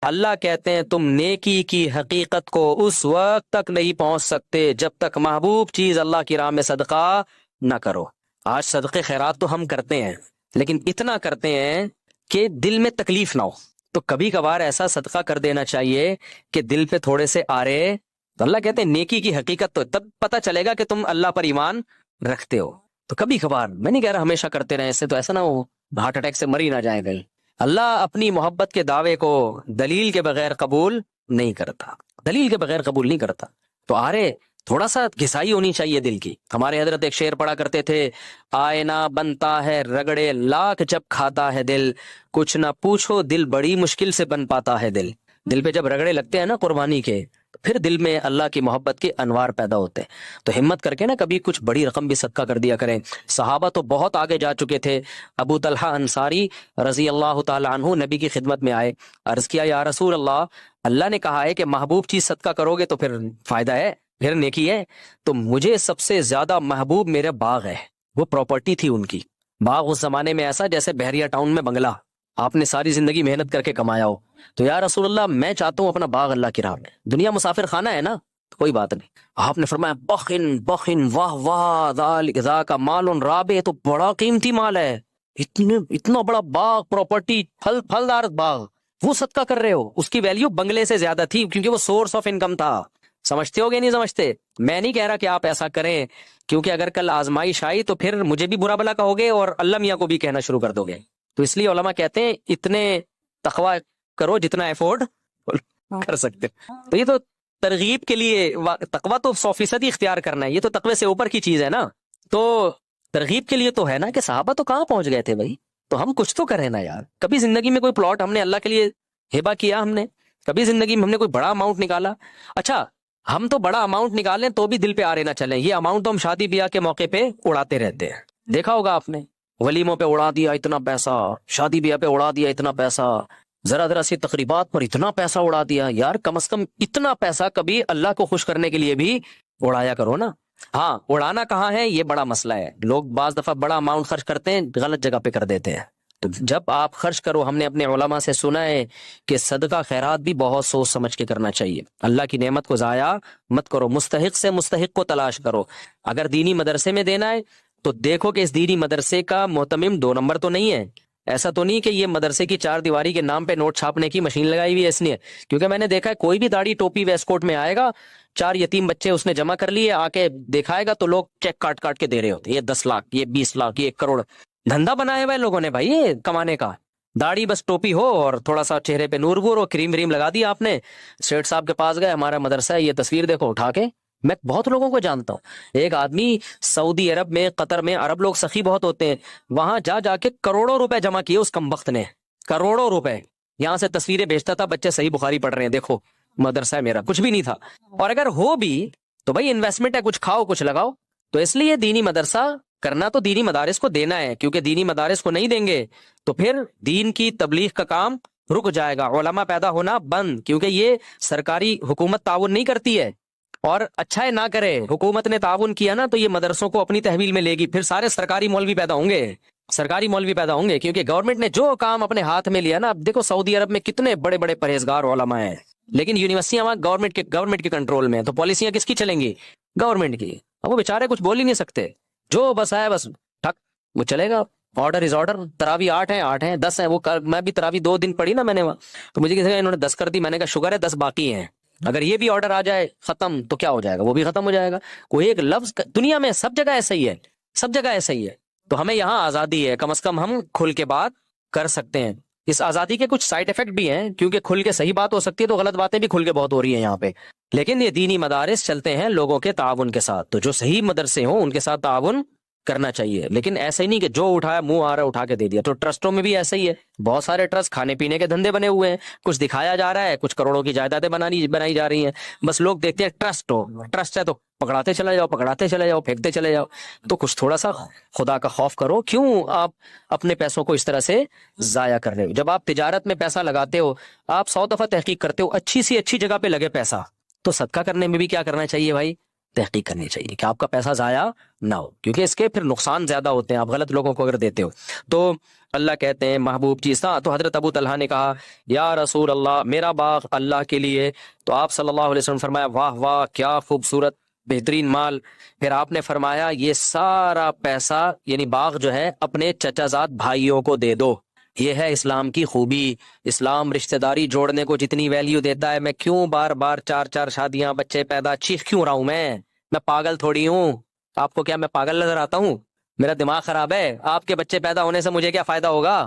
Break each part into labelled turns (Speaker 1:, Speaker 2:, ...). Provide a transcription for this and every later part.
Speaker 1: اللہ کہتے ہیں تم نیکی کی حقیقت کو اس وقت تک نہیں پہنچ سکتے جب تک محبوب چیز اللہ کی راہ میں صدقہ نہ کرو۔ آج صدقے خیرات تو ہم کرتے ہیں، لیکن اتنا کرتے ہیں کہ دل میں تکلیف نہ ہو۔ تو کبھی کبھار ایسا صدقہ کر دینا چاہیے کہ دل پہ تھوڑے سے آرے۔ تو اللہ کہتے ہیں نیکی کی حقیقت تو تب پتہ چلے گا کہ تم اللہ پر ایمان رکھتے ہو۔ تو کبھی کبھار، میں نہیں کہہ رہا ہمیشہ کرتے رہیں، اس سے تو ایسا نہ ہو ہارٹ اٹیک سے مر ہی نہ جائیں گے۔ اللہ اپنی محبت کے دعوے کو دلیل کے بغیر قبول نہیں کرتا، دلیل کے بغیر قبول نہیں کرتا۔ تو آرے تھوڑا سا گھسائی ہونی چاہیے دل کی۔ ہمارے حضرت ایک شعر پڑھا کرتے تھے، آئینہ بنتا ہے رگڑے لاکھ جب کھاتا ہے دل، کچھ نہ پوچھو دل بڑی مشکل سے بن پاتا ہے دل۔ دل پہ جب رگڑے لگتے ہیں نا قربانی کے، پھر دل میں اللہ کی محبت کے انوار پیدا ہوتے ہیں۔ تو ہمت کر کے نا کبھی کچھ بڑی رقم بھی صدقہ کر دیا کریں۔ صحابہ تو بہت آگے جا چکے تھے۔ ابو طلحہ انصاری رضی اللہ تعالی عنہ نبی کی خدمت میں آئے، عرض کیا یا رسول اللہ، اللہ نے کہا ہے کہ محبوب چیز صدقہ کرو گے تو پھر فائدہ ہے، پھر نیکی ہے، تو مجھے سب سے زیادہ محبوب میرا باغ ہے۔ وہ پراپرٹی تھی ان کی، باغ اس زمانے میں ایسا جیسے بحریہ ٹاؤن میں بنگلہ، آپ نے ساری زندگی محنت کر کے کمایا ہو۔ تو یا رسول اللہ میں چاہتا ہوں اپنا باغ اللہ کی راہ میں، دنیا مسافر خانہ ہے نا، تو کوئی بات نہیں۔ آپ نے فرمایا بخن بخن، واہ واہ، ذاک مال رابع، تو بڑا قیمتی مال ہے، اتنا بڑا باغ، پراپرٹی، پھلدار باغ، وہ صدقہ کر رہے ہو۔ اس کی ویلیو بنگلے سے زیادہ تھی، کیونکہ وہ سورس آف انکم تھا۔ سمجھتے ہو گے نہیں سمجھتے؟ میں نہیں کہہ رہا کہ آپ ایسا کریں، کیونکہ اگر کل آزمائش آئی تو پھر مجھے بھی برا بھلا کہو گے اور اللہ میاں کو بھی کہنا شروع کر دو گے۔ تو اس لیے علماء کہتے ہیں اتنے تقوی کرو جتنا ایفورڈ کر سکتے۔ تو یہ تو ترغیب کے لیے، تقوی تو 100% اختیار کرنا ہے، یہ تو تقوی سے اوپر کی چیز ہے نا۔ تو ترغیب کے لیے تو ہے نا کہ صحابہ تو کہاں پہنچ گئے تھے بھائی، تو ہم کچھ تو کریں نا یار۔ کبھی زندگی میں کوئی پلاٹ ہم نے اللہ کے لیے ہبہ کیا، ہم نے کبھی زندگی میں ہم نے کوئی بڑا اماؤنٹ نکالا؟ اچھا ہم تو بڑا اماؤنٹ نکالیں تو بھی دل پہ آرے نہ چلیں، یہ اماؤنٹ تو ہم شادی بیاہ کے موقع پہ اڑاتے رہتے ہیں۔ دیکھا ہوگا آپ نے، ولیموں پہ اڑا دیا اتنا پیسہ، شادی بیاہ پہ اڑا دیا اتنا پیسہ، ذرا ذرا سی تقریبات پر اتنا پیسہ اڑا دیا۔ یار کم از کم اتنا پیسہ کبھی اللہ کو خوش کرنے کے لیے بھی اڑایا کرو نا۔ ہاں اڑانا کہاں ہے یہ بڑا مسئلہ ہے، لوگ بعض دفعہ بڑا اماؤنٹ خرچ کرتے ہیں، غلط جگہ پہ کر دیتے ہیں۔ تو جب آپ خرچ کرو، ہم نے اپنے علماء سے سنا ہے کہ صدقہ خیرات بھی بہت سوچ سمجھ کے کرنا چاہیے۔ اللہ کی نعمت کو ضائع مت کرو، مستحق سے مستحق کو تلاش کرو۔ اگر دینی مدرسے میں دینا ہے تو دیکھو کہ اس دینی مدرسے کا محتمم 2 نمبر تو نہیں ہے، ایسا تو نہیں کہ یہ مدرسے کی 4 دیواری کے نام پہ نوٹ چھاپنے کی مشین لگائی ہوئی ہے اس لیے، کیونکہ میں نے دیکھا ہے کوئی بھی داڑھی ٹوپی ویسٹ کوٹ میں آئے گا، 4 یتیم بچے اس نے جمع کر لیے، آ کے دکھائے گا تو لوگ چیک کاٹ کاٹ کے دے رہے ہوتے، یہ 10 لاکھ، یہ 20 لاکھ، یہ 1 کروڑ۔ دھندا بنایا ہوا ہے لوگوں نے بھائی یہ کمانے کا۔ داڑھی بس ٹوپی ہو اور تھوڑا سا چہرے پہ نور وور ہو، کریم وریم لگا دی آپ نے، سیٹ صاحب کے پاس گئے، ہمارا مدرسہ ہے، یہ تصویر دیکھو اٹھا کے۔ میں بہت لوگوں کو جانتا ہوں، ایک آدمی سعودی عرب میں، قطر میں، عرب لوگ سخی بہت ہوتے ہیں، وہاں جا جا کے کروڑوں روپے جمع کیے اس کمبخت نے، کروڑوں روپے، یہاں سے تصویریں بھیجتا تھا، بچے صحیح بخاری پڑھ رہے ہیں، دیکھو مدرسہ ہے میرا، کچھ بھی نہیں تھا۔ اور اگر ہو بھی تو بھائی انویسٹمنٹ ہے، کچھ کھاؤ کچھ لگاؤ۔ تو اس لیے دینی مدرسہ کرنا تو دینی مدارس کو دینا ہے، کیونکہ دینی مدارس کو نہیں دیں گے تو پھر دین کی تبلیغ کا کام رک جائے گا، علماء پیدا ہونا بند، کیونکہ یہ سرکاری حکومت تعاون نہیں کرتی ہے، اور اچھا ہے نہ کرے۔ حکومت نے تعاون کیا نا تو یہ مدرسوں کو اپنی تحویل میں لے گی، پھر سارے سرکاری مولوی پیدا ہوں گے، سرکاری مولوی پیدا ہوں گے، کیونکہ گورنمنٹ نے جو کام اپنے ہاتھ میں لیا نا۔ اب دیکھو سعودی عرب میں کتنے بڑے بڑے پرہیزگار علماء ہیں، لیکن یونیورسٹیاں وہاں گورنمنٹ کے کنٹرول میں، تو پالیسیاں کس کی چلیں گی؟ گورنمنٹ کی۔ اب وہ بیچارے کچھ بول ہی نہیں سکتے، جو بس ہے بس ٹھک وہ چلے گا، آرڈر از آرڈر۔ تراوی 8 ہیں 10 ہیں، وہ میں بھی تراوی 2 دن پڑھی نا میں نے وہاں، تو مجھے کسی نے انہوں نے 10 کر دی، میں نے کہا شکر ہے 10 باقی ہیں، اگر یہ بھی آرڈر آ جائے ختم تو کیا ہو جائے گا، وہ بھی ختم ہو جائے گا۔ کوئی ایک لفظ دنیا میں سب جگہ ایسا ہی ہے، سب جگہ ایسا ہی ہے۔ تو ہمیں یہاں آزادی ہے، کم از کم ہم کھل کے بات کر سکتے ہیں۔ اس آزادی کے کچھ سائیڈ ایفیکٹ بھی ہیں، کیونکہ کھل کے صحیح بات ہو سکتی ہے تو غلط باتیں بھی کھل کے بہت ہو رہی ہیں یہاں پہ، لیکن یہ دینی مدارس چلتے ہیں لوگوں کے تعاون کے ساتھ، تو جو صحیح مدرسے ہوں ان کے ساتھ تعاون کرنا چاہیے، لیکن ایسا ہی نہیں کہ جو اٹھایا منہ آ رہا ہے اٹھا کے دے دیا۔ تو ٹرسٹوں میں بھی ایسا ہی ہے، بہت سارے ٹرسٹ کھانے پینے کے دھندے بنے ہوئے ہیں، کچھ دکھایا جا رہا ہے، کچھ کروڑوں کی جائیدادیں بنائی جا رہی ہیں، بس لوگ دیکھتے ہیں ٹرسٹ ہے تو پکڑاتے چلے جاؤ پھینکتے چلے جاؤ۔ تو کچھ تھوڑا سا خدا کا خوف کرو، کیوں آپ اپنے پیسوں کو اس طرح سے ضائع کر رہے ہو؟ جب آپ تجارت میں پیسہ لگاتے ہو، آپ 100 دفعہ تحقیق کرتے ہو، اچھی سی اچھی جگہ پہ لگے پیسہ، تو صدقہ کرنے میں بھی کیا کرنا چاہیے بھائی؟ تحقیق کرنی چاہیے کہ آپ کا پیسہ ضائع نہ ہو، کیونکہ اس کے پھر نقصان زیادہ ہوتے ہیں آپ غلط لوگوں کو اگر دیتے ہو۔ تو اللہ کہتے ہیں محبوب چیز تھا. تو حضرت ابو طلحہ نے کہا یا رسول اللہ میرا باغ اللہ کے لیے. تو آپ صلی اللہ علیہ وسلم فرمایا واہ واہ کیا خوبصورت بہترین مال. پھر آپ نے فرمایا یہ سارا پیسہ یعنی باغ جو ہے اپنے چچا زاد بھائیوں کو دے دو. یہ ہے اسلام کی خوبی. اسلام رشتہ داری جوڑنے کو جتنی ویلیو دیتا ہے. میں کیوں بار بار 4 شادیاں بچے پیدا چیخ کیوں رہا ہوں؟ میں پاگل تھوڑی ہوں. آپ کو کیا میں پاگل نظر آتا ہوں؟ میرا دماغ خراب ہے؟ آپ کے بچے پیدا ہونے سے مجھے کیا فائدہ ہوگا؟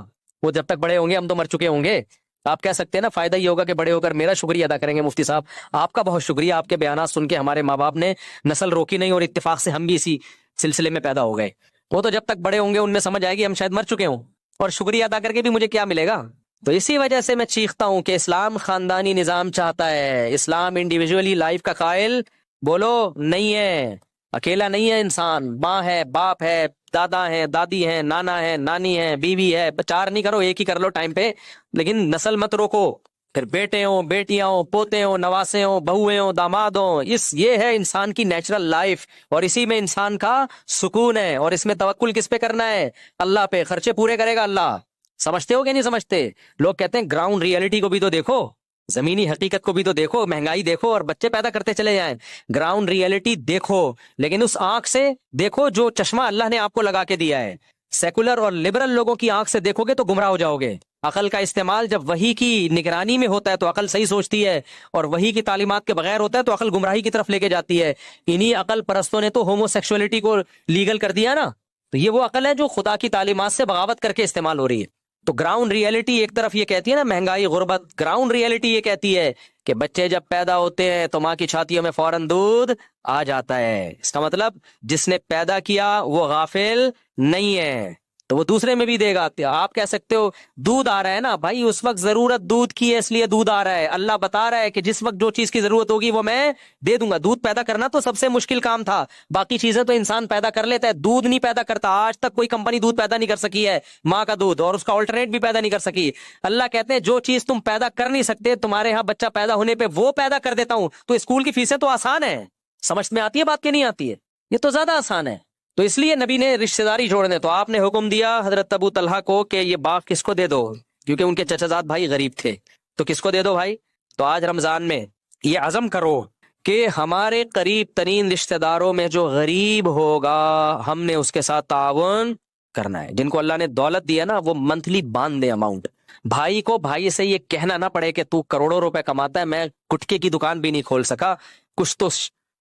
Speaker 1: وہ جب تک بڑے ہوں گے ہم تو مر چکے ہوں گے. آپ کہہ سکتے ہیں نا فائدہ یہ ہوگا کہ بڑے ہو کر میرا شکریہ ادا کریں گے. مفتی صاحب آپ کا بہت شکریہ, آپ کے بیانات سن کے ہمارے ماں باپ نے نسل روکی نہیں اور اتفاق سے ہم بھی اسی سلسلے میں پیدا ہو گئے. وہ تو جب تک بڑے ہوں گے ان میں سمجھ آئے گی ہم شاید مر چکے ہوں, اور شکریہ ادا کر کے بھی مجھے کیا ملے گا. تو اسی وجہ سے میں چیختا ہوں کہ اسلام خاندانی نظام چاہتا ہے. اسلام انڈیویجولی لائف کا قائل بولو نہیں ہے. اکیلا نہیں ہے انسان, ماں ہے, باپ ہے, دادا ہیں, دادی ہیں, نانا ہے, نانی ہے, بیوی ہے. 4 نہیں کرو, ایک ہی کر لو ٹائم پہ, لیکن نسل مت روکو. پھر بیٹے ہوں, بیٹیاں ہوں, پوتے ہوں, نواسے ہوں, بہویں ہوں, داماد ہوں. یہ ہے انسان کی نیچرل لائف, اور اسی میں انسان کا سکون ہے. اور اس میں توکل کس پہ کرنا ہے؟ اللہ پہ. خرچے پورے کرے گا اللہ. سمجھتے ہو کہ نہیں سمجھتے؟ لوگ کہتے ہیں گراؤنڈ ریئلٹی کو بھی تو دیکھو, زمینی حقیقت کو بھی تو دیکھو. مہنگائی دیکھو اور بچے پیدا کرتے چلے جائیں. گراؤنڈ ریئلٹی دیکھو, لیکن اس آنکھ سے دیکھو جو چشمہ اللہ نے آپ کو لگا کے دیا ہے. سیکولر اور لبرل لوگوں کی آنکھ سے دیکھو گے تو گمراہ ہو جاؤ گے. عقل کا استعمال جب وحی کی نگرانی میں ہوتا ہے تو عقل صحیح سوچتی ہے, اور وحی کی تعلیمات کے بغیر ہوتا ہے تو عقل گمراہی کی طرف لے کے جاتی ہے. انہی عقل پرستوں نے تو ہومو سیکسولیٹی کو لیگل کر دیا نا. تو یہ وہ عقل ہے جو خدا کی تعلیمات سے بغاوت کر کے استعمال ہو رہی ہے. تو گراؤنڈ ریئلٹی ایک طرف یہ کہتی ہے نا مہنگائی غربت, گراؤنڈ ریئلٹی یہ کہتی ہے کہ بچے جب پیدا ہوتے ہیں تو ماں کی چھاتیوں میں فوراً دودھ آ جاتا ہے. اس کا مطلب جس نے پیدا کیا وہ غافل نہیں ہے, تو وہ دوسرے میں بھی دے گا. آپ کہہ سکتے ہو دودھ آ رہا ہے نا بھائی, اس وقت ضرورت دودھ کی ہے اس لیے دودھ آ رہا ہے. اللہ بتا رہا ہے کہ جس وقت جو چیز کی ضرورت ہوگی وہ میں دے دوں گا. دودھ پیدا کرنا تو سب سے مشکل کام تھا, باقی چیزیں تو انسان پیدا کر لیتا ہے, دودھ نہیں پیدا کرتا. آج تک کوئی کمپنی دودھ پیدا نہیں کر سکی ہے ماں کا دودھ, اور اس کا آلٹرنیٹ بھی پیدا نہیں کر سکی. اللہ کہتے ہیں جو چیز تم پیدا کر نہیں سکتے تمہارے ہاں بچہ پیدا ہونے پہ وہ پیدا کر دیتا ہوں. تو اسکول کی فیسیں تو آسان ہے, سمجھ میں آتی ہے بات کہ نہیں آتی ہے؟ یہ تو زیادہ آسان ہے. تو اس لیے نبی نے رشتہ داری جوڑنے, تو آپ نے حکم دیا حضرت ابو طلحہ کو کہ یہ باغ کس کو دے دو, کیونکہ ان کے چچا زاد بھائی غریب تھے. تو کس کو دے دو بھائی؟ تو آج رمضان میں یہ عزم کرو کہ ہمارے قریب ترین رشتہ داروں میں جو غریب ہوگا ہم نے اس کے ساتھ تعاون کرنا ہے. جن کو اللہ نے دولت دیا نا وہ منتھلی باندھ دے اماؤنٹ. بھائی کو بھائی سے یہ کہنا نہ پڑے کہ تو کروڑوں روپے کماتا ہے, میں گٹکے کی دکان بھی نہیں کھول سکا, کچھ تو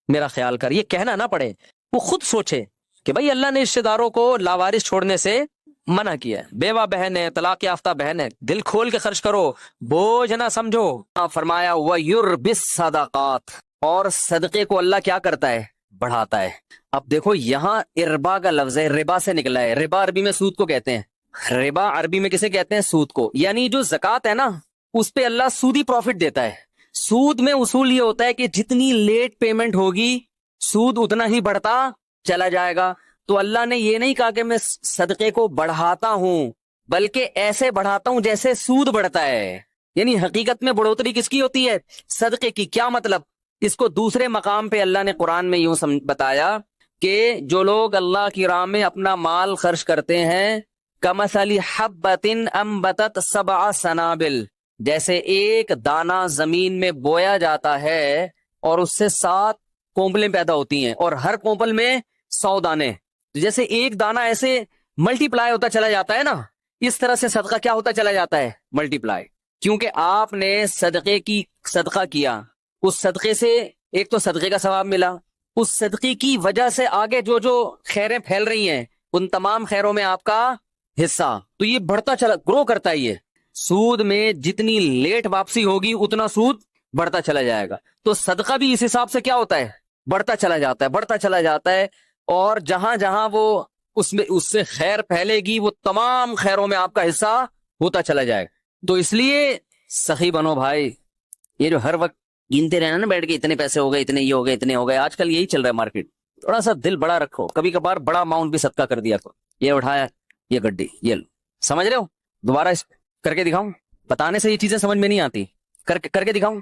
Speaker 1: میرا خیال کر. یہ کہنا نہ پڑے, وہ خود سوچے کہ بھائی اللہ نے رشتہ داروں کو لاوارث چھوڑنے سے منع کیا ہے. بیوہ بہن ہے, طلاق یافتہ بہن ہے, دل کھول کے خرچ کرو, بوجھ نہ سمجھو. فرمایا وَيُرْبِ الصَّدَقَاتِ, اور صدقے کو اللہ کیا کرتا ہے؟ بڑھاتا ہے. اب دیکھو یہاں اربا کا لفظ ہے, ربا سے نکلا ہے. ربا عربی میں سود کو کہتے ہیں. ربا عربی میں کسے کہتے ہیں؟ سود کو. یعنی جو زکوٰۃ ہے نا اس پہ اللہ سودی پروفٹ دیتا ہے. سود میں اصول یہ ہوتا ہے کہ جتنی لیٹ پیمنٹ ہوگی سود اتنا ہی بڑھتا چلا جائے گا. تو اللہ نے یہ نہیں کہا کہ میں صدقے کو بڑھاتا ہوں, بلکہ ایسے بڑھاتا ہوں جیسے سود بڑھتا ہے. یعنی حقیقت میں بڑھوتری کس کی ہوتی ہے؟ صدقے کی. کیا مطلب؟ اس کو دوسرے مقام پہ اللہ نے قرآن میں یوں بتایا کہ جو لوگ اللہ کی راہ میں اپنا مال خرچ کرتے ہیں کمثل حبۃ انبتت 7 سنابل, جیسے ایک دانہ زمین میں بویا جاتا ہے اور اس سے 7 کونپلیں پیدا ہوتی ہیں, اور ہر کونپل میں 100 دانے. جیسے ایک دانہ ایسے ملٹی پلائی ہوتا چلا جاتا ہے نا, اس طرح سے صدقہ کیا ہوتا چلا جاتا ہے؟ ملٹی پلائی. کیونکہ آپ نے صدقہ کیا, اس صدقے سے ایک تو صدقے کا ثواب ملا, اس صدقے کی وجہ سے آگے جو جو خیریں پھیل رہی ہیں ان تمام خیروں میں آپ کا حصہ. تو یہ بڑھتا چلا, گرو کرتا ہے. یہ سود میں جتنی لیٹ واپسی ہوگی اتنا سود بڑھتا چلا جائے گا. تو صدقہ بھی اس حساب سے کیا ہوتا ہے؟ بڑھتا چلا جاتا ہے, بڑھتا چلا جاتا ہے. اور جہاں جہاں وہ اس سے خیر پھیلے گی وہ تمام خیروں میں آپ کا حصہ ہوتا چلا جائے گا. تو اس لیے سخی بنو بھائی. یہ جو ہر وقت گنتے رہنا نا بیٹھ کے اتنے پیسے ہو گئے, اتنے یہ ہو گئے, اتنے ہو گئے, آج کل یہی چل رہا ہے مارکیٹ. تھوڑا سا دل بڑا رکھو, کبھی کبھار بڑا اماؤنٹ بھی صدقہ کر دیا کرو. یہ اٹھایا, یہ گڈی, یہ لو, سمجھ رہے ہو؟ دوبارہ اس کر کے دکھاؤں؟ بتانے سے یہ چیزیں سمجھ میں نہیں آتی, کر کے دکھاؤں.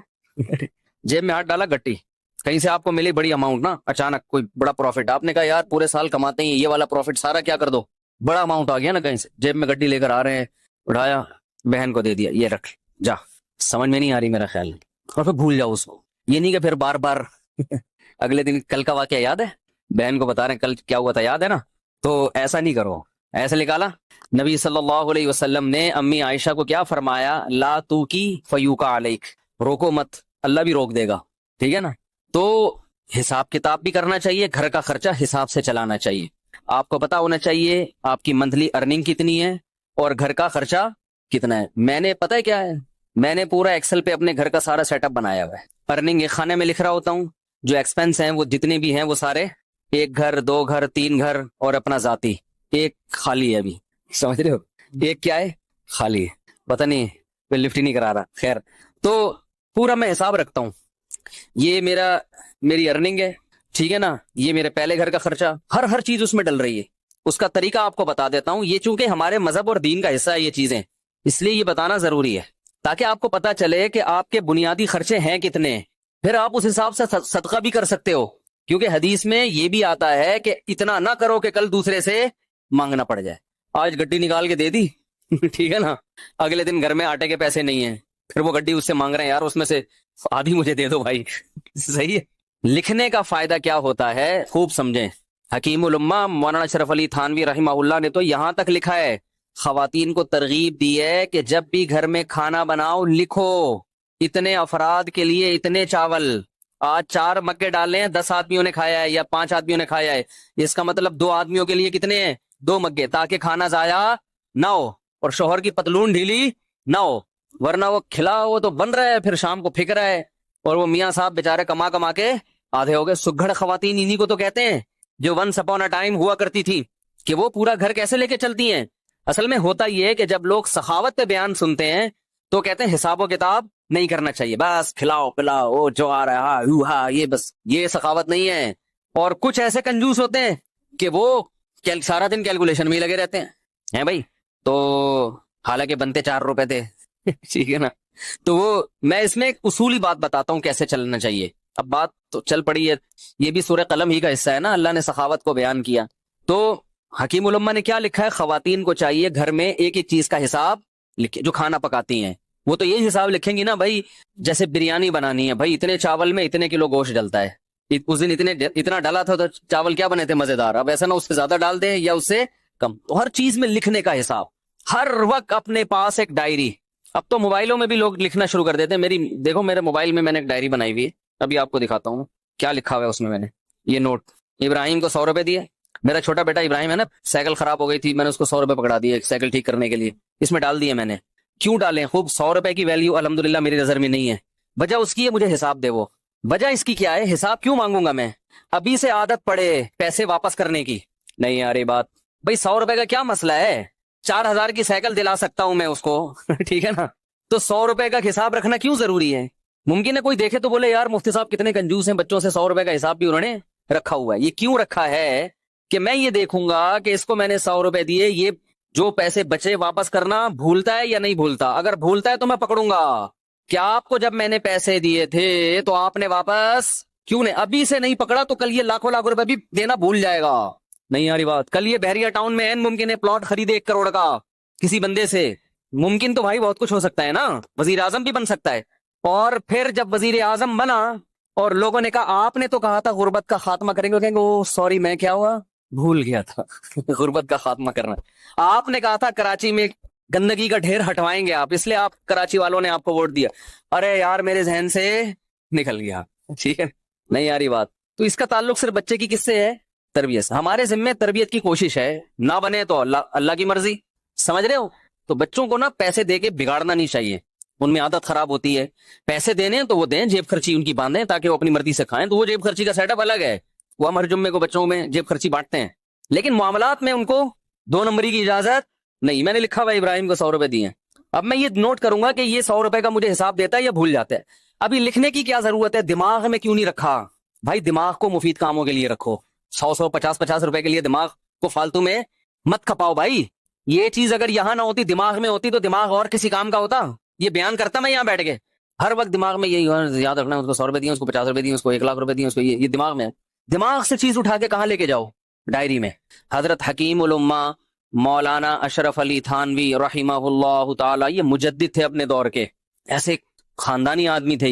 Speaker 1: جیب میں ہاتھ ڈالا, گٹی, کہیں سے آپ کو ملی بڑی اماؤنٹ نا, اچانک کوئی بڑا پروفٹ, آپ نے کہا یار پورے سال کماتے ہیں یہ والا پروفٹ سارا کیا کر دو, بڑا اماؤنٹ آ گیا نا کہیں سے، جیب میں گڈی لے کر آ رہے ہیں، اٹھایا بہن کو دے دیا، یہ رکھ جا، سمجھ میں نہیں آ رہی میرا خیال، اور پھر بھول جاؤ اس کو. یہ نہیں کہ پھر بار بار اگلے دن کل کا واقعہ یاد ہے، بہن کو بتا رہے ہیں کل کیا ہوا تھا یاد ہے نا، تو ایسا نہیں کرو. ایسے نکالا. نبی صلی اللہ علیہ وسلم نے امی عائشہ کو کیا فرمایا، لا تو کی فیوکا علیک، روکو مت، اللہ بھی روک دے گا. ٹھیک ہے نا. تو حساب کتاب بھی کرنا چاہیے، گھر کا خرچہ حساب سے چلانا چاہیے. آپ کو پتا ہونا چاہیے آپ کی منتھلی ارننگ کتنی ہے اور گھر کا خرچہ کتنا ہے. میں نے پتہ ہے کیا ہے، میں نے پورا ایکسل پہ اپنے گھر کا سارا سیٹ اپ بنایا ہوا ہے. ارننگ ایک خانے میں لکھ رہا ہوتا ہوں، جو ایکسپینس ہیں وہ جتنے بھی ہیں وہ سارے، ایک گھر، دو گھر، تین گھر، اور اپنا ذاتی ایک خالی ہے. ابھی سمجھ رہے ہو، ایک کیا ہے، خالی ہے. پتہ نہیں کوئی لفٹ ہی نہیں کرا رہا. خیر، تو پورا میں حساب رکھتا ہوں. یہ میری ارننگ ہے، ٹھیک ہے نا، یہ میرے پہلے گھر کا خرچہ، ہر چیز اس میں ڈل رہی ہے. اس کا طریقہ آپ کو بتا دیتا ہوں. یہ چونکہ ہمارے مذہب اور دین کا حصہ ہے یہ چیزیں، اس لیے یہ بتانا ضروری ہے تاکہ آپ کو پتا چلے کہ آپ کے بنیادی خرچے ہیں کتنے. پھر آپ اس حساب سے صدقہ بھی کر سکتے ہو، کیونکہ حدیث میں یہ بھی آتا ہے کہ اتنا نہ کرو کہ کل دوسرے سے مانگنا پڑ جائے. آج گڈی نکال کے دے دی ٹھیک ہے نا، اگلے دن گھر میں آٹے کے پیسے نہیں ہیں، پھر وہ گڈی اس سے مانگ رہے ہیں، یار اس میں سے آدھی مجھے دے دو بھائی. صحیح ہے. لکھنے کا فائدہ کیا ہوتا ہے خوب سمجھیں. حکیم الامہ مولانا اشرف علی تھانوی رحمہ اللہ نے تو یہاں تک لکھا ہے، خواتین کو ترغیب دی ہے کہ جب بھی گھر میں کھانا بناؤ لکھو اتنے افراد کے لیے اتنے چاول. آج 4 مکے ڈالے ہیں، 10 آدمیوں نے کھایا ہے یا 5 آدمیوں نے کھایا ہے، اس کا مطلب 2 آدمیوں کے لیے کتنے ہیں، 2 مکے، تاکہ کھانا ضائع نہ ہو اور شوہر کی پتلون ڈھیلی نہ ہو. ورنہ وہ کھلا وہ تو بن رہا ہے، پھر شام کو پھک رہا ہے، اور وہ میاں صاحب بیچارے کما کما کے آدھے ہو گئے. سگھڑ خواتین انہی کو تو کہتے ہیں جو ونس اپون اے ٹائم ہوا کرتی تھی، کہ وہ پورا گھر کیسے لے کے چلتی ہیں. اصل میں ہوتا یہ ہے کہ جب لوگ سخاوت پہ بیان سنتے ہیں تو کہتے ہیں حساب و کتاب نہیں کرنا چاہیے، بس کھلاؤ پلاؤ، وہ جو آ رہا ہے یہ بس، یہ سخاوت نہیں ہے. اور کچھ ایسے کنجوس ہوتے ہیں کہ وہ سارا دن کیلکولیشن میں ہی لگے رہتے ہیں بھائی. تو حالانکہ بنتے 4 روپے تھے ٹھیک ہے نا. تو وہ میں اس میں ایک اصولی بات بتاتا ہوں کیسے چلنا چاہیے. اب بات تو چل پڑی ہے، یہ بھی سورہ قلم ہی کا حصہ ہے نا، اللہ نے سخاوت کو بیان کیا. تو حکیم الامہ نے کیا لکھا ہے، خواتین کو چاہیے گھر میں ایک ایک چیز کا حساب لکھے. جو کھانا پکاتی ہیں وہ تو یہی حساب لکھیں گی نا بھائی، جیسے بریانی بنانی ہے بھائی، اتنے چاول میں اتنے کلو گوشت ڈلتا ہے. اس دن اتنا ڈالا تھا تو چاول کیا بنے تھے مزیدار، اب ایسا نہ اس سے زیادہ ڈال دیں یا اس سے کم. تو ہر چیز میں لکھنے کا حساب، ہر وقت اپنے پاس ایک ڈائری. اب تو موبائلوں میں بھی لوگ لکھنا شروع کر دیتے ہیں. دیکھو میرے موبائل میں نے ایک ڈائری بنائی ہوئی ہے، ابھی آپ کو دکھاتا ہوں کیا لکھا ہوا ہے اس میں نے. یہ نوٹ، ابراہیم کو 100 روپے دیے. میرا چھوٹا بیٹا ابراہیم ہے نا، سائیکل خراب ہو گئی تھی، میں نے اس کو 100 روپے پکڑا دیے سائیکل ٹھیک کرنے کے لیے، اس میں ڈال دیے میں نے. کیوں ڈالیں، خوب 100 روپے کی ویلیو الحمدللہ میری نظر میں نہیں ہے. وجہ اس کی ہے مجھے حساب دے. وہ وجہ اس کی کیا ہے، حساب کیوں مانگوں گا میں، ابھی سے عادت پڑے پیسے واپس کرنے کی. نہیں آ رہی بات بھائی، 100 روپے کا کیا مسئلہ ہے، 4000 کی سائیکل دلا سکتا ہوں میں اس کو ٹھیک ہے نا. تو 100 روپے کا حساب رکھنا کیوں ضروری ہے. ممکن ہے کوئی دیکھے تو بولے یار مفتی صاحب کتنے کنجوس ہیں، بچوں سے 100 روپے کا حساب بھی انہوں نے رکھا ہوا ہے. یہ کیوں رکھا ہے کہ میں یہ دیکھوں گا کہ اس کو میں نے 100 روپے دیے، یہ جو پیسے بچے واپس کرنا بھولتا ہے یا نہیں بھولتا. اگر بھولتا ہے تو میں پکڑوں گا. کیا آپ کو جب میں نے پیسے دیے تھے تو آپ نے واپس کیوں نہیں، ابھی سے نہیں پکڑا تو کل یہ لاکھوں لاکھ روپے بھی دینا بھول جائے گا. نہیں آ رہی بات. کل یہ بحریہ ٹاؤن میں ممکن ہے پلاٹ خریدے 1 کروڑ کا کسی بندے سے. ممکن تو بھائی بہت کچھ ہو سکتا ہے نا، وزیر اعظم بھی بن سکتا ہے. اور پھر جب وزیر اعظم بنا اور لوگوں نے کہا آپ نے تو کہا تھا غربت کا خاتمہ کریں گے، کہیں گے او سوری میں کیا ہوا بھول گیا تھا غربت کا خاتمہ کرنا. آپ نے کہا تھا کراچی میں گندگی کا ڈھیر ہٹوائیں گے آپ، اس لیے آپ کراچی والوں نے آپ کو ووٹ دیا. ارے یار میرے ذہن سے نکل گیا. ٹھیک ہے نہیں آ رہی بات. تو اس کا تعلق صرف بچے کی کس سے ہے، تربیت سے. ہمارے ذمے تربیت کی کوشش ہے، نہ بنے تو اللہ کی مرضی. سمجھ رہے ہو. تو بچوں کو نا پیسے دے کے بگاڑنا نہیں چاہیے، ان میں عادت خراب ہوتی ہے. پیسے دینے تو وہ دیں، جیب خرچی ان کی باندھیں تاکہ وہ اپنی مرضی سے کھائیں. تو وہ جیب خرچی کا سیٹ اپ الگ ہے، وہ ہم ہر جمعے کو بچوں میں جیب خرچی بانٹتے ہیں، لیکن معاملات میں ان کو 2 نمبری کی اجازت نہیں. میں نے لکھا ہوا ابراہیم کو 100 روپے دیے. اب میں یہ نوٹ کروں گا کہ یہ 100 روپے کا مجھے حساب دیتا ہے یا بھول جاتا ہے. ابھی لکھنے کی کیا ضرورت ہے، دماغ میں کیوں نہیں رکھا بھائی. دماغ کو مفید کاموں کے لیے رکھو. 100 50 روپے کے لیے دماغ کو فالتو میں مت کھپاؤ بھائی. یہ چیز اگر یہاں نہ ہوتی، دماغ میں ہوتی، تو دماغ اور کسی کام کا ہوتا. یہ بیان کرتا میں یہاں بیٹھ کے ہر وقت دماغ میں یہی یاد رکھنا، اس کو 100 روپے دیے، اس کو 50 روپے دیے، اس کو 1 لاکھ روپے دیے، اس کو یہ دماغ میں. دماغ سے چیز اٹھا کے کہاں لے کے جاؤ، ڈائری میں. حضرت حکیم الامہ مولانا اشرف علی تھانوی رحمہ اللہ تعالی، یہ مجدد تھے اپنے دور کے، ایسے خاندانی آدمی تھے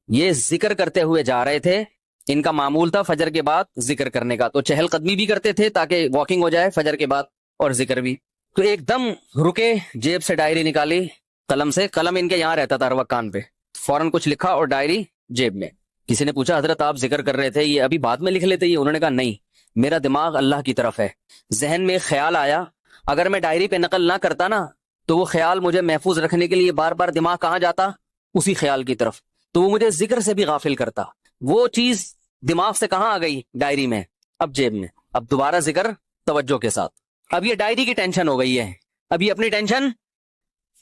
Speaker 1: یہ ذکر کرتے ہوئے جا رہے تھے. ان کا معمول تھا فجر کے بعد ذکر کرنے کا، تو چہل قدمی بھی کرتے تھے تاکہ واکنگ ہو جائے فجر کے بعد اور ذکر بھی. تو ایک دم رکے، جیب سے ڈائری نکالی، قلم سے، قلم ان کے یہاں رہتا تھا ہر وقت کان پہ، فوراً کچھ لکھا اور ڈائری جیب میں. کسی نے پوچھا حضرت آپ ذکر کر رہے تھے، یہ ابھی بعد میں لکھ لیتے یہ؟ انہوں نے کہا نہیں، میرا دماغ اللہ کی طرف ہے. ذہن میں ایک خیال آیا، اگر میں ڈائری پہ نقل نہ کرتا نا تو وہ خیال مجھے محفوظ رکھنے کے لیے بار بار دماغ کہاں جاتا؟ اسی خیال کی طرف، تو وہ مجھے ذکر سے بھی غافل کرتا. وہ چیز دماغ سے کہاں آ گئی؟ ڈائری میں، اب جیب میں. اب دوبارہ ذکر توجہ کے ساتھ. اب یہ ڈائری کی ٹینشن ہو گئی ہے، اب یہ اپنی ٹینشن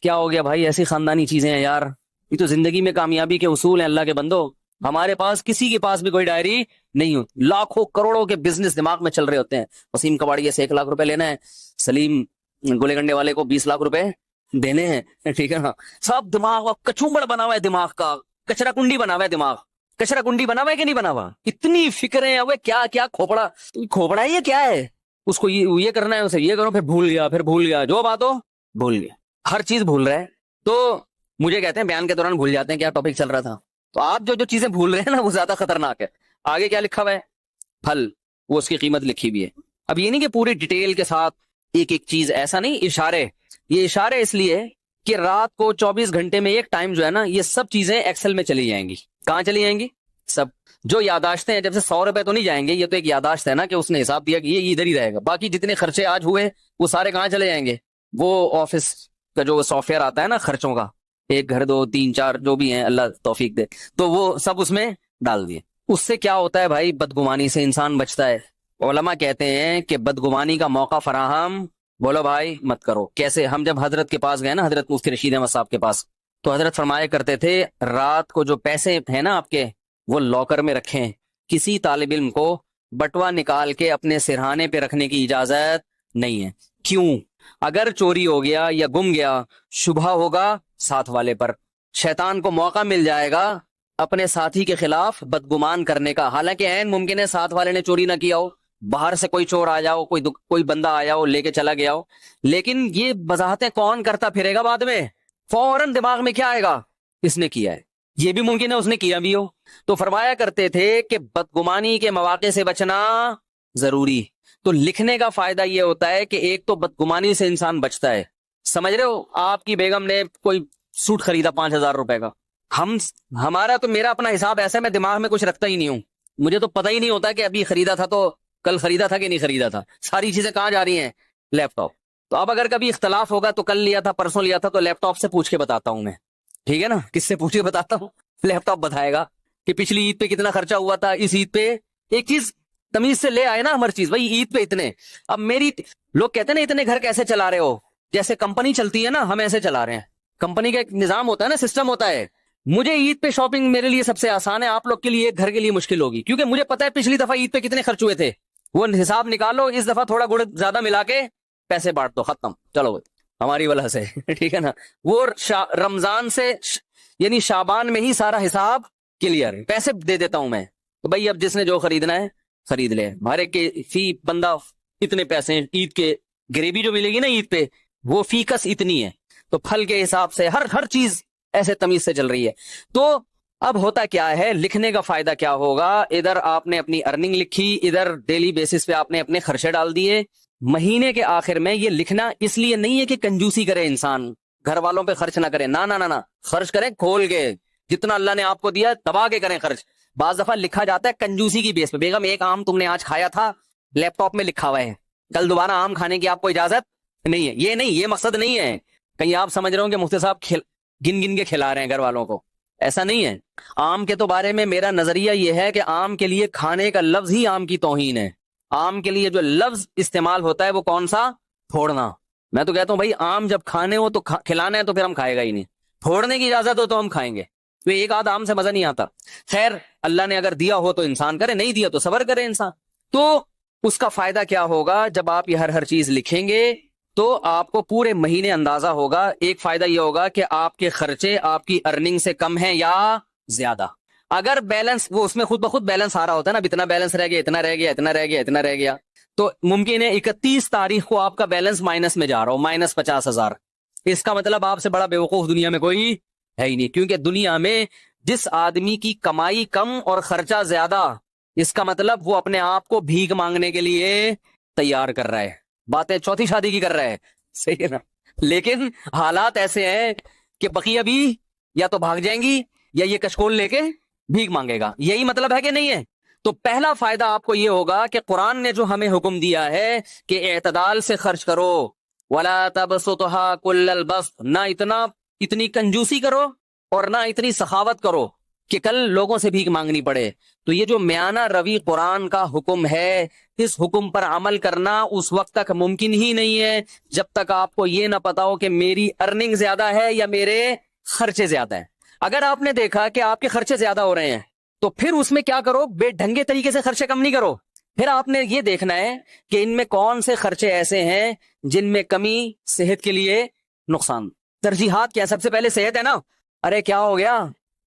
Speaker 1: کیا ہو گیا بھائی؟ ایسی خاندانی چیزیں ہیں یار، یہ تو زندگی میں کامیابی کے اصول ہیں اللہ کے بندو. ہمارے پاس کسی کے پاس بھی کوئی ڈائری نہیں ہوتی، لاکھوں کروڑوں کے بزنس دماغ میں چل رہے ہوتے ہیں. وسیم کباڑیہ سے 1 لاکھ روپے لینا ہے، سلیم گولے گنڈے والے کو 20 لاکھ روپے دینے ہیں، ٹھیک ہے نا. سب دماغ کچومڑ بنا ہوا ہے، دماغ کا کچرا کنڈی بنا ہوا ہے، دماغ کچرا کنڈی بنا ہوا ہے کہ نہیں بنا ہوا؟ اتنی فکریں ہوئے، کیا کیا کھوپڑا ہے، یہ کیا ہے؟ اس کو یہ کرنا ہے، اسے یہ کرو، پھر بھول گیا، جو بات ہو بھول گیا، ہر چیز بھول رہے ہیں. تو مجھے کہتے ہیں بیان کے دوران بھول جاتے ہیں کیا ٹاپک چل رہا تھا. تو آپ جو چیزیں بھول رہے ہیں نا وہ زیادہ خطرناک ہے. آگے کیا لکھا ہوا ہے؟ پھل، وہ اس کی قیمت لکھی بھی ہے. اب یہ نہیں کہ پوری ڈیٹیل کے ساتھ ایک ایک چیز، ایسا نہیں، اشارے. یہ اشارے اس لیے کہ رات کو 24 گھنٹے میں ایک ٹائم جو ہے نا، یہ سب چیزیں ایکسل میں چلی جائیں گی. کہاں چلی جائیں گی؟ سب جو یاداشتیں ہیں، جب سے 100 روپے تو نہیں جائیں گے، یہ تو ایک یاداشت ہے نا کہ اس نے حساب دیا کہ یہ ادھر ہی رہے گا. باقی جتنے خرچے آج ہوئے وہ سارے کہاں چلے جائیں گے؟ وہ آفس کا جو سافٹ ویئر آتا ہے نا خرچوں کا، 1 گھر 2 3 4 جو بھی ہیں، اللہ توفیق دے، تو وہ سب اس میں ڈال دیے. اس سے کیا ہوتا ہے بھائی؟ بدگمانی سے انسان بچتا ہے. علماء کہتے ہیں کہ بدگمانی کا موقع فراہم، بولو بھائی، مت کرو. کیسے؟ ہم جب حضرت کے پاس گئے نا، حضرت مفتی رشید احمد صاحب کے پاس، تو حضرت فرمایا کرتے تھے رات کو جو پیسے ہیں نا آپ کے، وہ لاکر میں رکھیں. کسی طالب علم کو بٹوا نکال کے اپنے سرہانے پہ رکھنے کی اجازت نہیں ہے. کیوں؟ اگر چوری ہو گیا یا گم گیا، شبہ ہوگا ساتھ والے پر، شیطان کو موقع مل جائے گا اپنے ساتھی کے خلاف بدگمان کرنے کا. حالانکہ عین ممکن ہے ساتھ والے نے چوری نہ کیا ہو، باہر سے کوئی چور آ جاؤ، کوئی بندہ آیا ہو لے کے چلا گیا ہو، لیکن یہ وضاحتیں کون کرتا پھرے گا بعد میں؟ فوراً دماغ میں کیا آئے گا؟ اس نے کیا ہے. یہ بھی ممکن ہے اس نے کیا بھی ہو. تو فرمایا کرتے تھے کہ بدگمانی کے مواقع سے بچنا ضروری. تو لکھنے کا فائدہ یہ ہوتا ہے کہ ایک تو بدگمانی سے انسان بچتا ہے. سمجھ رہے ہو؟ آپ کی بیگم نے کوئی سوٹ خریدا 5000 روپے کا، ہمارا تو، میرا اپنا حساب ایسا ہے، میں دماغ میں کچھ رکھتا ہی نہیں ہوں. مجھے تو پتہ ہی نہیں ہوتا کہ ابھی خریدا تھا تو کل خریدا تھا کہ نہیں خریدا تھا. ساری چیزیں کہاں جا رہی ہیں؟ لیپ ٹاپ. تو اب اگر کبھی اختلاف ہوگا تو کل لیا تھا پرسوں لیا تھا، تو لیپ ٹاپ سے پوچھ کے بتاتا ہوں میں، ٹھیک ہے نا؟ کس سے پوچھ کے بتاتا ہوں؟ لیپ ٹاپ بتائے گا کہ پچھلی عید پہ کتنا خرچہ ہوا تھا، اس عید پہ. ایک چیز تمیز سے لے آئے نا ہر چیز، بھائی عید پہ اتنے. اب میری لوگ کہتے ہیں نا اتنے گھر کیسے چلا رہے ہو؟ جیسے کمپنی چلتی ہے نا، ہم ایسے چلا رہے ہیں. کمپنی کا ایک نظام ہوتا ہے نا، سسٹم ہوتا ہے. مجھے عید پہ شاپنگ میرے لیے سب سے آسان ہے، آپ لوگ کے لیے ایک گھر کے لیے مشکل ہوگی، کیونکہ مجھے پتا ہے پچھلی دفعہ عید پہ کتنے خرچ ہوئے تھے. وہ حساب نکالو، اس دفعہ تھوڑا گڑ زیادہ ملا کے پیسے بانٹ دو، ختم، چلو ہماری وجہ سے، ٹھیک ہے نا؟ وہ رمضان سے یعنی شعبان میں ہی سارا حساب کلیئر ہے. پیسے دے دیتا ہوں میں، تو بھائی اب جس نے جو خریدنا ہے خرید لے. ہر ایک کے فی بندہ اتنے پیسے ہیں. عید کے گریوی جو ملے گی نا عید پہ، وہ فی کس اتنی ہے. تو پھل کے حساب سے ہر چیز ایسے تمیز سے چل رہی ہے. تو اب ہوتا کیا ہے؟ لکھنے کا فائدہ کیا ہوگا؟ ادھر آپ نے اپنی ارننگ لکھی، ادھر ڈیلی بیسس پہ آپ نے اپنے خرچے ڈال دیے. مہینے کے آخر میں یہ لکھنا اس لیے نہیں ہے کہ کنجوسی کرے انسان، گھر والوں پہ خرچ نہ کرے، نہ خرچ کریں کھول کے، جتنا اللہ نے آپ کو دیا دبا کے کریں خرچ. بعض دفعہ لکھا جاتا ہے کنجوسی کی بیس پہ، بیگم ایک آم تم نے آج کھایا تھا، لیپ ٹاپ میں لکھا ہوا ہے، کل دوبارہ آم کھانے کی آپ کو اجازت نہیں ہے. یہ نہیں، یہ مقصد نہیں ہے. کہیں آپ سمجھ رہے ہو کہ مفتی صاحب گن کے کھلا رہے ہیں گھر والوں کو، ایسا نہیں ہے. آم کے تو بارے میں میرا نظریہ یہ ہے کہ آم کے لیے کھانے کا لفظ ہی آم کی توہین ہے. آم کے لیے جو لفظ استعمال ہوتا ہے وہ کون سا؟ پھوڑنا. میں تو کہتا ہوں بھائی آم جب کھانے ہو تو کھلانا ہے تو پھر ہم کھائے گا ہی نہیں، پھوڑنے کی اجازت ہو تو ہم کھائیں گے. تو ایک آدھ آم سے مزہ نہیں آتا. خیر اللہ نے اگر دیا ہو تو انسان کرے، نہیں دیا تو صبر کرے انسان. تو اس کا فائدہ کیا ہوگا؟ جب آپ یہ ہر چیز لکھیں گے تو آپ کو پورے مہینے اندازہ ہوگا. ایک فائدہ یہ ہوگا کہ آپ کے خرچے آپ کی ارننگ سے کم ہیں یا زیادہ. اگر بیلنس، وہ اس میں خود بخود بیلنس آ رہا ہوتا ہے نا، اتنا بیلنس رہ گیا، اتنا رہ گیا، اتنا رہ گیا، اتنا رہ گیا، تو ممکن ہے 31 تاریخ کو آپ کا بیلنس مائنس میں جا رہا ہو، -50,000. اس کا مطلب آپ سے بڑا بیوقوف دنیا میں کوئی ہے ہی نہیں، کیونکہ دنیا میں جس آدمی کی کمائی کم اور خرچہ زیادہ، اس کا مطلب وہ اپنے آپ کو بھیک مانگنے کے لیے تیار کر رہا ہے. باتیں چوتھی شادی کی کر رہا ہے، صحیح ہے نا؟ لیکن حالات ایسے ہیں کہ بقیہ بھی یا تو بھاگ جائیں گی یا یہ کشکول لے کے بھیک مانگے گا. یہی مطلب ہے کہ نہیں ہے؟ تو پہلا فائدہ آپ کو یہ ہوگا کہ قرآن نے جو ہمیں حکم دیا ہے کہ اعتدال سے خرچ کرو، وَلَا تَبْسُطْهَا كُلَّ الْبَسْطِ، نہ اتنی کنجوسی کرو اور نہ اتنی سخاوت کرو کہ کل لوگوں سے بھیک مانگنی پڑے. تو یہ جو میانہ روی قرآن کا حکم ہے، اس حکم پر عمل کرنا اس وقت تک ممکن ہی نہیں ہے جب تک آپ کو یہ نہ پتا ہو کہ میری ارننگ زیادہ ہے یا میرے خرچے زیادہ ہیں. اگر آپ نے دیکھا کہ آپ کے خرچے زیادہ ہو رہے ہیں تو پھر اس میں کیا کرو، بے ڈھنگے طریقے سے خرچے کم نہیں کرو. پھر آپ نے یہ دیکھنا ہے کہ ان میں کون سے خرچے ایسے ہیں جن میں کمی صحت کے لیے نقصان. ترجیحات کیا؟ سب سے پہلے صحت ہے نا. ارے کیا ہو گیا؟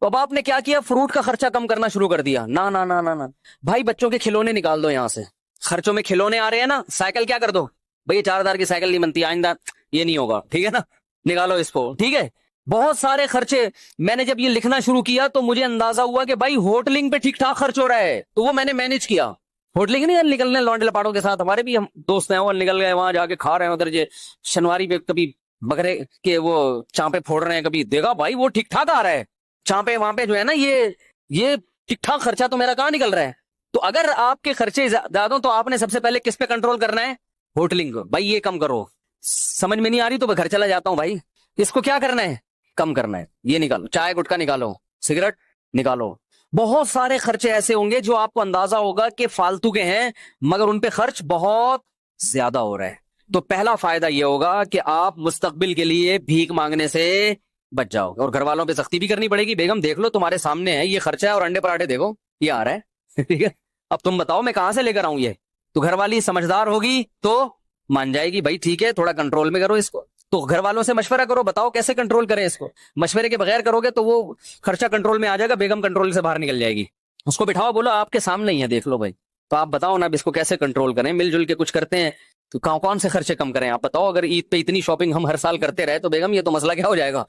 Speaker 1: اب آپ نے کیا کیا؟ فروٹ کا خرچہ کم کرنا شروع کر دیا. نہ نہ نہ نہ بھائی، بچوں کے کھلونے نکال دو یہاں سے. خرچوں میں کھلونے آ رہے ہیں نا، سائیکل کیا کر دو بھائی، 4,000 کی سائیکل نہیں بنتی آئندہ، یہ نہیں ہوگا، ٹھیک ہے نا؟ نکالو اس کو، ٹھیک ہے؟ بہت سارے خرچے. میں نے جب یہ لکھنا شروع کیا تو مجھے اندازہ ہوا کہ بھائی ہوٹلنگ پہ ٹھیک ٹھاک خرچ ہو رہا ہے، تو وہ میں نے مینج کیا. ہوٹلنگ نہیں نکلنے لونڈے لپاڑوں کے ساتھ، ہمارے بھی ہم دوست ہیں وہ نکل گئے وہاں جا کے کھا رہے ہیں ادھر یہ شنواری پہ، کبھی بکرے کے وہ چانپے پھوڑ رہے ہیں، کبھی دیکھا بھائی وہ ٹھیک ٹھاک آ رہا ہے چانپے وہاں پہ جو ہے نا، یہ ٹھیک ٹھاک خرچہ تو میرا کہاں نکل رہا ہے. تو اگر آپ کے خرچے زیادہ تو آپ نے سب سے پہلے کس پہ کنٹرول کرنا ہے؟ ہوٹلنگ. بھائی یہ کم کرو. سمجھ میں نہیں آ رہی تو میں گھر چلا جاتا ہوں. بھائی اس کو کیا کرنا ہے؟ کم کرنا ہے. یہ نکالو، چائے گٹکا نکالو، سگریٹ نکالو. بہت سارے خرچے ایسے ہوں گے جو آپ کو اندازہ ہوگا کہ فالتو کے ہیں مگر ان پہ خرچ بہت زیادہ ہو رہا ہے. تو پہلا فائدہ یہ ہوگا کہ آپ مستقبل کے لیے بھیک مانگنے سے بچ جاؤ گے. اور گھر والوں پہ سختی بھی کرنی پڑے گی. بیگم دیکھ لو تمہارے سامنے ہے یہ خرچہ ہے، اور انڈے پراٹھے دیکھو یہ آ رہا ہے ٹھیک ہے، اب تم بتاؤ میں کہاں سے لے کر آؤں یہ؟ تو گھر والی سمجھدار ہوگی تو مان جائے گی، بھائی ٹھیک ہے تھوڑا کنٹرول میں کرو اس کو. تو گھر والوں سے مشورہ کرو، بتاؤ کیسے کنٹرول کریں اس کو. مشورے کے بغیر کرو گے تو وہ خرچہ کنٹرول میں آ جائے گا، بیگم کنٹرول سے باہر نکل جائے گی. اس کو بٹھاؤ، بولو آپ کے سامنے ہی ہے، دیکھ لو بھائی، تو آپ بتاؤ نا اب اس کو کیسے کنٹرول کریں، مل جل کے کچھ کرتے ہیں. تو کون سے خرچے کم کریں آپ بتاؤ؟ اگر عید پہ اتنی شاپنگ ہم ہر سال کرتے رہے تو بیگم یہ تو مسئلہ کیا ہو جائے گا،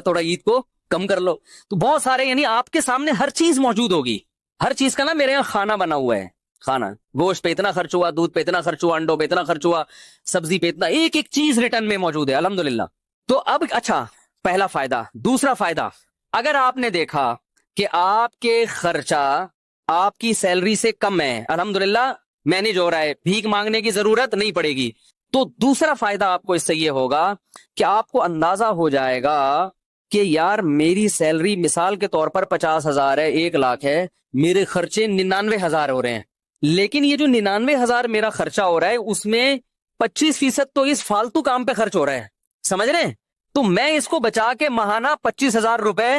Speaker 1: تھوڑا عید کو کم کر لو. تو بہت سارے، یعنی آپ کے سامنے ہر چیز موجود ہوگی. ہر چیز کا نا میرے یہاں کھانا بنا ہوا ہے. کھانا، گوشت پہ اتنا خرچ ہوا، دودھ پہ اتنا خرچ ہوا، انڈوں پہ اتنا خرچ ہوا، سبزی پہ اتنا، ایک ایک چیز ریٹرن میں موجود ہے الحمدللہ. تو اب اچھا، پہلا فائدہ. دوسرا فائدہ، اگر آپ نے دیکھا کہ آپ کے خرچہ آپ کی سیلری سے کم ہے، الحمدللہ مینج ہو رہا ہے، بھیک مانگنے کی ضرورت نہیں پڑے گی، تو دوسرا فائدہ آپ کو اس سے یہ ہوگا کہ آپ کو اندازہ ہو جائے گا کہ یار میری سیلری مثال کے طور پر 50,000 ہے، 1,00,000 ہے، میرے خرچے 99,000 ہو رہے ہیں. لیکن یہ جو 99,000 میرا خرچہ ہو رہا ہے اس میں 25% تو اس فالتو کام پہ خرچ ہو رہا ہے، سمجھ رہے ہیں؟ تو میں اس کو بچا کے ماہانہ 25,000 روپے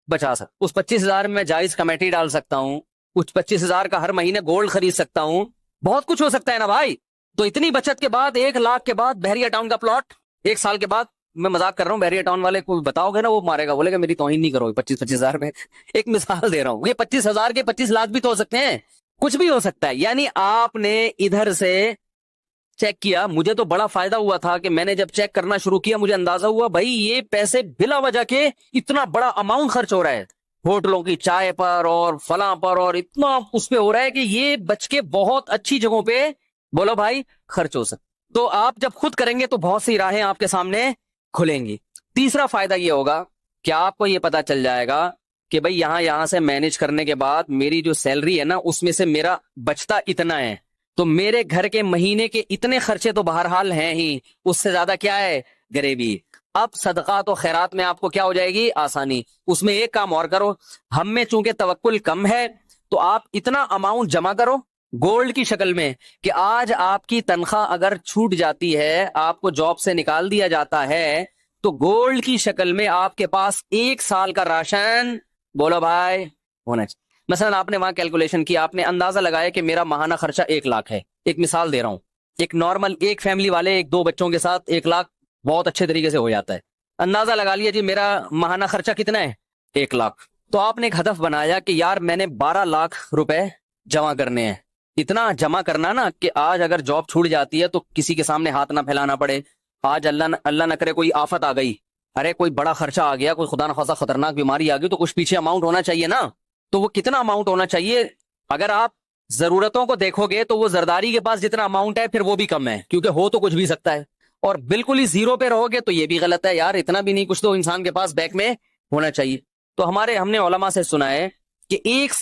Speaker 1: بچا سکتا. اس 25,000 میں جائز کمیٹی ڈال سکتا ہوں، کچھ 25,000 کا ہر مہینے گولڈ خرید سکتا ہوں، بہت کچھ ہو سکتا ہے نا بھائی. تو اتنی بچت کے بعد 1,00,000 کے بعد بحریہ ٹاؤن کا پلاٹ 1 سال کے بعد، میں مذاق کر رہا ہوں، بحریہ ٹاؤن والے کو بتاؤ گے نا وہ مارے گا، بولے گا میری توہین نہیں کرو. 25,000 میں ایک مثال دے رہا ہوں، یہ 25,000 کے 25,00,000 بھی تو ہو سکتے ہیں، کچھ بھی ہو سکتا ہے. یعنی آپ نے ادھر سے چیک کیا. مجھے تو بڑا فائدہ ہوا تھا کہ میں نے جب چیک کرنا شروع کیا مجھے اندازہ ہوا بھائی یہ پیسے بلا وجہ کے اتنا بڑا اماؤنٹ خرچ ہو رہا ہے ہوٹلوں کی چائے پر اور فلاں پر، اور اتنا اس پہ ہو رہا ہے کہ یہ بچ کے بہت اچھی جگہوں پہ بولو بھائی خرچ ہو سکتا. تو آپ جب خود کریں گے تو بہت سی راہیں آپ کے سامنے کھلیں گی. تیسرا فائدہ یہ ہوگا کہ آپ کو یہ پتا چل جائے گا کہ بھائی یہاں سے مینج کرنے کے بعد میری جو سیلری ہے نا اس میں سے میرا بچتا اتنا ہے، تو میرے گھر کے مہینے کے اتنے خرچے تو بہرحال ہیں ہی، اس سے زیادہ کیا ہے غریبی. اب صدقات و خیرات میں آپ کو کیا ہو جائے گی آسانی. اس میں ایک کام اور کرو، ہم میں چونکہ توکل کم ہے تو آپ اتنا اماؤنٹ جمع کرو گولڈ کی شکل میں کہ آج آپ کی تنخواہ اگر چھوٹ جاتی ہے، آپ کو جاب سے نکال دیا جاتا ہے، تو گولڈ کی شکل میں آپ کے پاس 1 سال کا راشن بولو بھائی ہونا چاہیے. مثلا آپ نے وہاں کیلکولیشن کی، آپ نے اندازہ لگایا کہ میرا ماہانہ خرچہ 1,00,000 ہے. ایک مثال دے رہا ہوں، ایک نارمل ایک فیملی والے 1-2 بچوں کے ساتھ 1,00,000 بہت اچھے طریقے سے ہو جاتا ہے. اندازہ لگا لیا جی میرا ماہانہ خرچہ کتنا ہے 1,00,000. تو آپ نے ایک ہدف بنایا کہ یار میں نے 12 لاکھ روپے جمع کرنے ہیں اتنا جمع کرنا نا کہ آج اگر جاب چھوٹ جاتی ہے تو کسی کے سامنے ہاتھ نہ پھیلانا پڑے. آج اللہ نہ کرے کوئی آفت آ گئی, ارے کوئی بڑا خرچہ آ گیا, کوئی خدا نخواستہ خطرناک بیماری آ گئی, تو کچھ پیچھے اماؤنٹ ہونا چاہیے نا. تو وہ کتنا اماؤنٹ ہونا چاہیے؟ اگر آپ ضرورتوں کو دیکھو گے تو وہ زرداری کے پاس جتنا اماؤنٹ ہے پھر وہ بھی کم ہے, کیونکہ ہو تو کچھ بھی سکتا ہے. اور بالکل ہی زیرو پہ رہو گے تو یہ بھی غلط ہے یار, اتنا بھی نہیں, کچھ تو انسان کے پاس بیک میں ہونا چاہیے. تو ہم نے علماء سے سنا ہے کہ ایک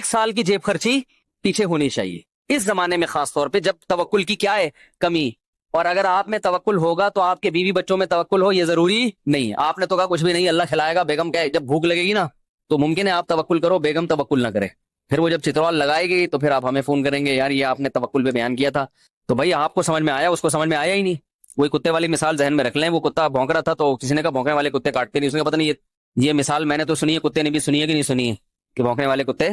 Speaker 1: سال کی جیب خرچی پیچھے ہونی چاہیے اس زمانے میں, خاص طور پہ جب توکل کی کیا ہے کمی. اور اگر آپ میں توکل ہوگا تو آپ کے بیوی بچوں میں توکل ہو یہ ضروری نہیں. آپ نے تو کہا کچھ بھی نہیں, اللہ کھلائے گا, بیگم کیا ہے, جب بھوک لگے گی نا تو ممکن ہے آپ توکل کرو, بیگم توکل نہ کرے. پھر وہ جب چترال لگائے گی تو پھر آپ ہمیں فون کریں گے یار یہ آپ نے توکل پہ بیان کیا تھا. تو بھائی آپ کو سمجھ میں آیا, اس کو سمجھ میں آیا ہی نہیں. وہی کتے والی مثال ذہن میں رکھ لیں, وہ کتا بھونک رہا تھا تو کسی نے کہا بھونکنے والے کتے کاٹتے نہیں. اس نے پتہ نہیں یہ مثال میں نے تو سنی ہے, کتے نے بھی سنی ہے کہ نہیں سنی ہے کہ بھونکنے والے کتے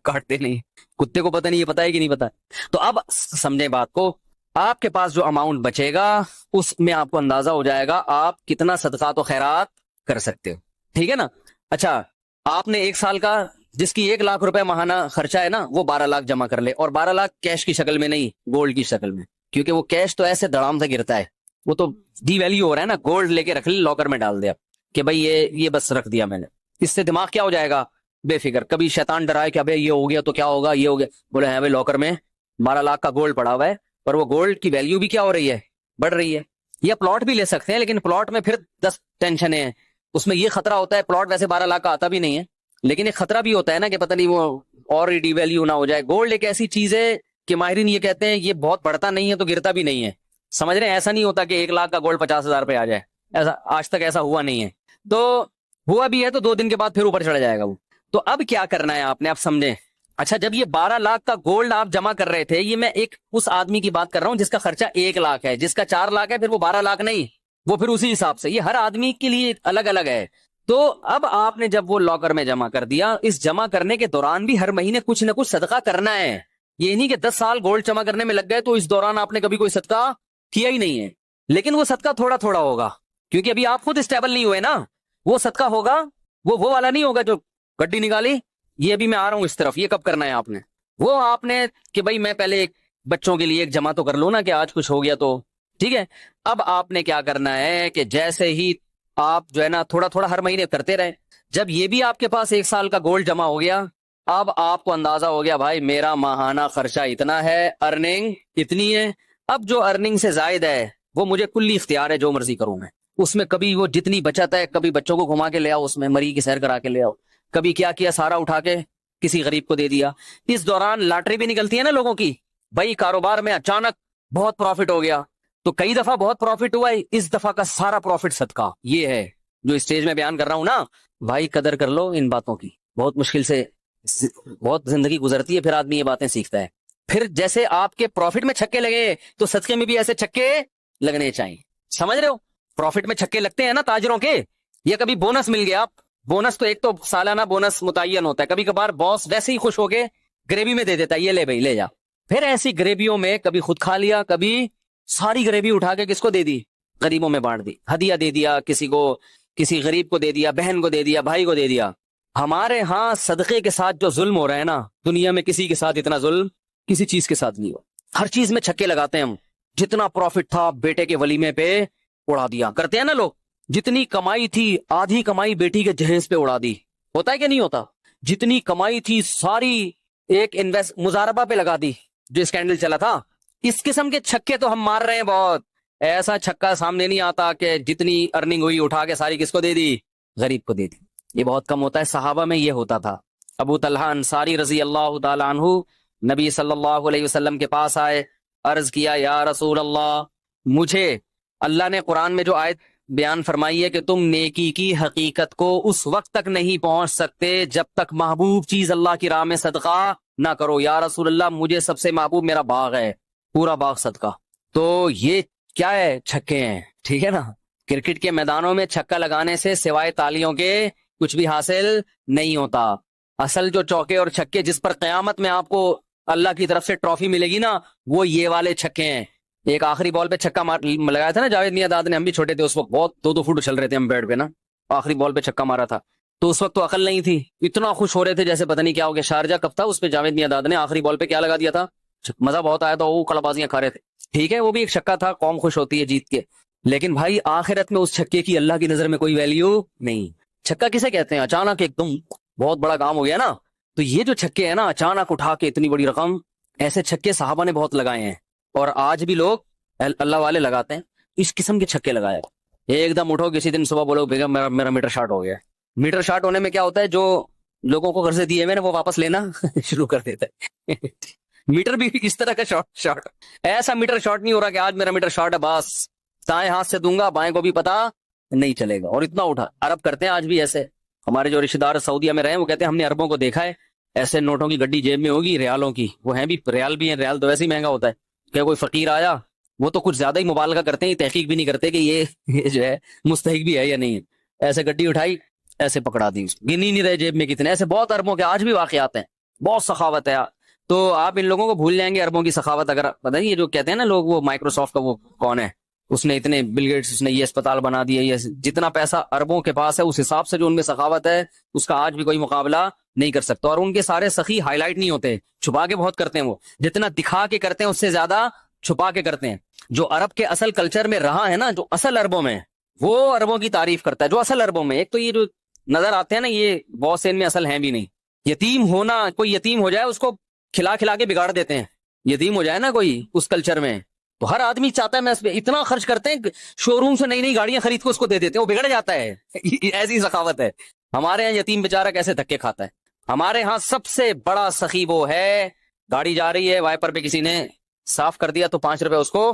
Speaker 1: کاٹتے نہیں. کتے کو پتہ نہیں, یہ پتہ ہے کہ نہیں پتہ. تو اب سمجھیں بات کو, آپ کے پاس جو اماؤنٹ بچے گا اس میں آپ کو اندازہ ہو جائے گا آپ کتنا صدقات و خیرات کر سکتے ہو, ٹھیک ہے نا. اچھا, آپ نے ایک سال کا جس کی 1 لاکھ روپے ماہانہ خرچہ ہے نا وہ 12 لاکھ جمع کر لے, اور 12 لاکھ کیش کی شکل میں نہیں, گولڈ کی شکل میں, کیونکہ وہ کیش تو ایسے دڑام سے گرتا ہے, وہ تو ڈی ویلیو ہو رہا ہے نا. گولڈ لے کے رکھ لے, لاکر میں ڈال دیا کہ بھائی یہ بس رکھ دیا میں نے. اس سے دماغ کیا ہو جائے گا, بے فکر. کبھی شیطان ڈرائے کہ ابے یہ ہو گیا تو کیا ہوگا, یہ ہو گیا, بولے ہیں بھائی لاکر میں 12 لاکھ کا گولڈ پڑا ہوا ہے, پر وہ گولڈ کی ویلیو بھی کیا ہو رہی ہے, بڑھ رہی ہے. یا پلاٹ بھی لے سکتے ہیں, لیکن پلاٹ میں پھر 10 ٹینشنیں ہیں. اس میں یہ خطرہ ہوتا ہے, پلاٹ ویسے 12 لاکھ کا آتا بھی نہیں ہے, لیکن ایک خطرہ بھی ہوتا ہے نا کہ پتہ نہیں وہ اور ڈی ویلیو نہ ہو جائے. گولڈ ایک ایسی چیز ہے کہ ماہرین یہ کہتے ہیں یہ بہت بڑھتا نہیں ہے تو گرتا بھی نہیں ہے. سمجھ رہے ہیں, ایسا نہیں ہوتا کہ 1 لاکھ کا گولڈ 50,000 پہ آ جائے, ایسا آج تک ایسا ہوا نہیں ہے. تو ہوا بھی ہے تو 2 دن کے بعد پھر اوپر چڑھ جائے گا وہ. تو اب کیا کرنا ہے آپ نے, آپ سمجھیں. اچھا, جب یہ 12 لاکھ کا گولڈ آپ جمع کر رہے تھے, یہ میں اس آدمی کی بات کر رہا ہوں جس کا خرچہ 1 لاکھ ہے, جس کا 4 لاکھ ہے پھر وہ 12 لاکھ نہیں, وہ پھر اسی حساب سے, یہ ہر آدمی کے لیے الگ الگ ہے. تو اب آپ نے جب وہ لاکر میں جمع کر دیا, اس جمع کرنے کے دوران بھی ہر مہینے کچھ نہ کچھ صدقہ کرنا ہے. یہ نہیں کہ 10 سال گولڈ جمع کرنے میں لگ گئے تو اس دوران آپ نے کبھی کوئی صدقہ کیا ہی نہیں ہے. لیکن وہ صدقہ تھوڑا تھوڑا ہوگا, کیونکہ ابھی آپ خود اسٹیبل نہیں ہوئے نا. وہ صدقہ ہوگا, وہ والا نہیں ہوگا جو گڈی نکالی, یہ ابھی میں آ رہا ہوں اس طرف, یہ کب کرنا ہے آپ نے, وہ آپ نے کہ بھائی میں پہلے بچوں کے لیے ایک جمع تو کر لوں نا کہ آج کچھ ہو گیا تو ٹھیک ہے. اب آپ نے کیا کرنا ہے کہ جیسے ہی آپ جو ہے نا تھوڑا تھوڑا ہر مہینے کرتے رہے, جب یہ بھی آپ کے پاس 1 سال کا گولڈ جمع ہو گیا, اب آپ کو اندازہ ہو گیا بھائی میرا ماہانہ خرچہ اتنا ہے, ارننگ اتنی ہے. اب جو ارننگ سے زائد ہے وہ مجھے کلی اختیار ہے, جو مرضی کروں میں اس میں. کبھی وہ جتنی بچت ہے, کبھی بچوں کو گھما کے لے آؤ, اس میں مری کی سیر کرا کے لے آؤ, کبھی کیا سارا اٹھا کے کسی غریب کو دے دیا. اس دوران لاٹری بھی نکلتی ہے نا لوگوں کی, بھائی کاروبار میں اچانک بہت پروفٹ ہو گیا, تو کئی دفعہ بہت پروفٹ ہوا ہے, اس دفعہ کا سارا پروفٹ صدقہ. یہ ہے جو اسٹیج میں بیان کر رہا ہوں نا, بھائی قدر کر لو ان باتوں کی. بہت مشکل سے بہت زندگی گزرتی ہے, پھر آدمی یہ باتیں سیکھتا ہے. پھر جیسے آپ کے پروفٹ میں چھکے لگے تو صدقے میں بھی ایسے چھکے لگنے چاہیے. سمجھ رہے ہو, پروفٹ میں چھکے لگتے ہیں نا تاجروں کے, یا کبھی بونس مل گیا, آپ بونس تو ایک تو سالانہ بونس متعین ہوتا ہے, کبھی کبھار باس ویسے ہی خوش ہو کے گریوی میں دے دیتا ہے, یہ لے بھائی لے جا. پھر ایسی گریویوں میں کبھی خود کھا لیا, کبھی ساری گریوی اٹھا کے کس کو دے دی, غریبوں میں بانٹ دی, ہدیہ دے دیا کسی کو, کسی غریب کو دے دیا, بہن کو دے دیا, بھائی کو دے دیا. ہمارے ہاں صدقے کے ساتھ جو ظلم ہو رہا ہے نا, دنیا میں کسی کے ساتھ اتنا ظلم کسی چیز کے ساتھ نہیں ہوا. ہر چیز میں چھکے لگاتے ہیں ہم. جتنا پروفٹ تھا بیٹے کے ولیمے پہ اڑا دیا, کرتے ہیں نا لوگ. جتنی کمائی تھی آدھی کمائی بیٹی کے جہیز پہ اڑا دی, ہوتا ہے کہ نہیں ہوتا. جتنی کمائی تھی ساری ایک مزاربہ پہ لگا دی, جو اسکینڈل چلا تھا. اس قسم کے چھکے تو ہم مار رہے ہیں بہت. ایسا چھکا سامنے نہیں آتا کہ جتنی ارننگ ہوئی اٹھا کے ساری کس کو دے دی, غریب کو دے دی. یہ بہت کم ہوتا ہے, صحابہ میں یہ ہوتا تھا. ابو طلحہ انصاری رضی اللہ تعالی عنہ نبی صلی اللہ علیہ وسلم کے پاس آئے, عرض کیا یا رسول اللہ, مجھے اللہ نے قرآن میں جو آیت بیان فرمائی ہے کہ تم نیکی کی حقیقت کو اس وقت تک نہیں پہنچ سکتے جب تک محبوب چیز اللہ کی راہ میں صدقہ نہ کرو. یا رسول اللہ, مجھے سب سے محبوب میرا باغ ہے, پورا باغ صدقہ. تو یہ کیا ہے, چھکے ہیں, ٹھیک ہے نا. کرکٹ کے میدانوں میں چھکا لگانے سے سوائے تالیوں کے کچھ بھی حاصل نہیں ہوتا. اصل جو چوکے اور چھکے جس پر قیامت میں آپ کو اللہ کی طرف سے ٹرافی ملے گی نا, وہ یہ والے چھکے ہیں. ایک آخری بال پہ چھکا لگایا تھا نا جاوید میاں داد نے, ہم بھی چھوٹے تھے اس وقت, بہت 2 فٹ اچھل رہے تھے ہم بیٹ پہ نا, آخری بال پہ چھکا مارا تھا. تو اس وقت تو عقل نہیں تھی, اتنا خوش ہو رہے تھے جیسے پتہ نہیں کیا ہو گیا. شارجہ کب تھا, اس پہ جاوید میاں داد نے آخری بال پہ کیا لگا دیا تھا, مزہ بہت آیا تھا, وہ کڑا بازیاں کھا رہے تھے. ٹھیک ہے, وہ بھی ایک چھکا تھا, قوم خوش ہوتی ہے جیت کے, لیکن بھائی آخرت میں اس چھکے کی اللہ کی نظر میں کوئی ویلیو نہیں. چھکا کسے کہتے ہیں؟ اچانک ایک دم بہت بڑا کام ہو گیا نا, تو یہ جو چھکے ہیں نا اچانک اٹھا کے اتنی بڑی رقم, ایسے چھکے صحابہ نے بہت لگائے ہیں, اور آج بھی لوگ اللہ والے لگاتے ہیں. اس قسم کے چھکے لگائے. ایک دم اٹھو کسی دن صبح بولو بیگم میرا میٹر شارٹ ہو گیا. میٹر شارٹ ہونے میں کیا ہوتا ہے, جو لوگوں کو قرضے دیے میں نے وہ واپس لینا شروع کر دیتا ہے. میٹر بھی اس طرح کا شارٹ. ایسا میٹر شارٹ نہیں ہو رہا کہ آج میرا میٹر شارٹ ہے بس دائیں ہاتھ سے دوں گا بائیں کو بھی پتا نہیں چلے گا, اور اتنا اٹھا. عرب کرتے ہیں آج بھی ایسے. ہمارے جو رشتے دار سعودیہ میں رہے وہ کہتے ہیں ہم نے عربوں کو دیکھا ہے, ایسے نوٹوں کی گڈی جیب میں ہوگی ریالوں کی, وہ ہیں بھی ریال بھی ہیں, ریال تو ویسے ہی مہنگا ہوتا ہے. کہ کوئی فقیر آیا وہ تو کچھ زیادہ ہی مبالغہ کرتے ہیں, تحقیق بھی نہیں کرتے کہ یہ جو ہے مستحق بھی ہے یا نہیں ہے. ایسے گڈی اٹھائی ایسے پکڑا دی, گنی نہیں رہے جیب میں کتنے. ایسے بہت عربوں کے آج بھی واقعات ہیں, بہت سخاوت ہے. تو آپ ان لوگوں کو بھول جائیں گے عربوں کی سخاوت. اگر پتہ نہیں یہ جو کہتے ہیں نا لوگ, وہ مائکروسافٹ کا وہ کون ہے, اس نے اتنے بل گیٹس اس نے یہ اسپتال بنا دیا, یہ جتنا پیسہ عربوں کے پاس ہے اس حساب سے جو ان میں سخاوت ہے اس کا آج بھی کوئی مقابلہ نہیں کر سکتا. اور ان کے سارے سخی ہائی لائٹ نہیں ہوتے, چھپا کے بہت کرتے ہیں. وہ جتنا دکھا کے کرتے ہیں اس سے زیادہ چھپا کے کرتے ہیں. جو عرب کے اصل کلچر میں رہا ہے نا, جو اصل عربوں میں, وہ عربوں کی تعریف کرتا ہے. جو اصل عربوں میں, ایک تو یہ جو نظر آتے ہیں نا یہ بہت سے ان میں اصل ہیں بھی نہیں. یتیم ہونا, کوئی یتیم ہو جائے اس کو کھلا کھلا کے بگاڑ دیتے ہیں. یتیم ہو جائے نا کوئی اس کلچر میں, تو ہر آدمی چاہتا ہے میں اس پہ اتنا خرچ کرتے ہیں, شو روم سے نئی نئی گاڑیاں خرید کے اس کو دے دیتے ہیں, وہ بگڑ جاتا ہے. ایسی سخاوت ہے. ہمارے یہاں یتیم بیچارہ کیسے دھکے کھاتا ہے. ہمارے ہاں سب سے بڑا سخی وہ ہے, گاڑی جا رہی ہے وائپر پہ کسی نے صاف کر دیا تو 5 روپے اس کو